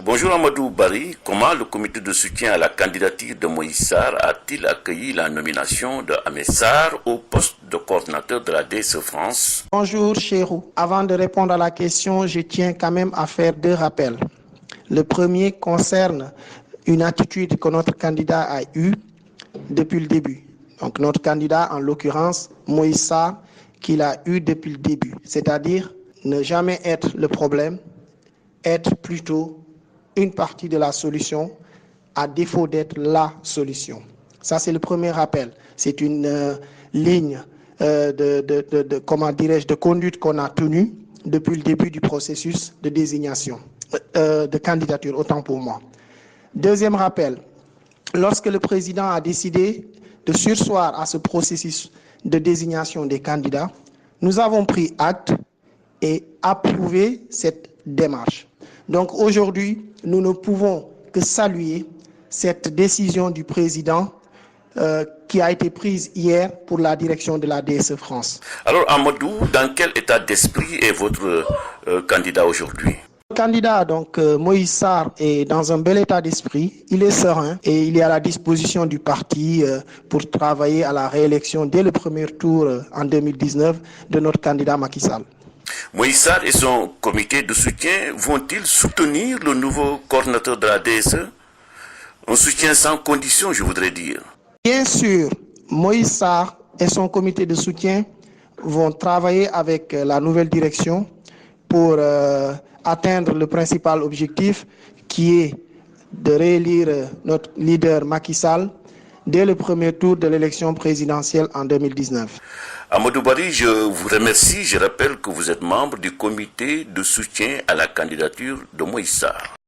Bonjour Amadou Barry, comment le comité de soutien à la candidature de Moïse Sarr a-t-il accueilli la nomination de Ahmed Sarr au poste de coordinateur de la DSE France? Bonjour Chérou. Avant de répondre à la question, je tiens quand même à faire deux rappels. Le premier concerne une attitude que notre candidat a eue depuis le début. Donc notre candidat, en l'occurrence Moïse Sarr, qu'il a eu depuis le début. C'est-à-dire ne jamais être le problème, être plutôt une partie de la solution, à défaut d'être la solution. Ça, c'est le premier rappel. C'est une ligne de conduite qu'on a tenue depuis le début du processus de désignation, de candidature, autant pour moi. Deuxième rappel, lorsque le président a décidé de surseoir à ce processus de désignation des candidats, nous avons pris acte et approuvé cette démarche. Donc aujourd'hui, nous ne pouvons que saluer cette décision du président qui a été prise hier pour la direction de la DSE France. Alors Amadou, dans quel état d'esprit est votre candidat aujourd'hui? Le candidat, donc Moïse Sarr, est dans un bel état d'esprit, il est serein et il est à la disposition du parti pour travailler à la réélection dès le premier tour en 2019 de notre candidat Macky Sall. Moïse Sarr et son comité de soutien vont-ils soutenir le nouveau coordinateur de la DSE? Un soutien sans condition, je voudrais dire. Bien sûr, Moïse Sarr et son comité de soutien vont travailler avec la nouvelle direction pour atteindre le principal objectif qui est de réélire notre leader Macky Sall dès le premier tour de l'élection présidentielle en 2019. Amadou Barry, je vous remercie. Je rappelle que vous êtes membre du comité de soutien à la candidature de Moïse Sarr.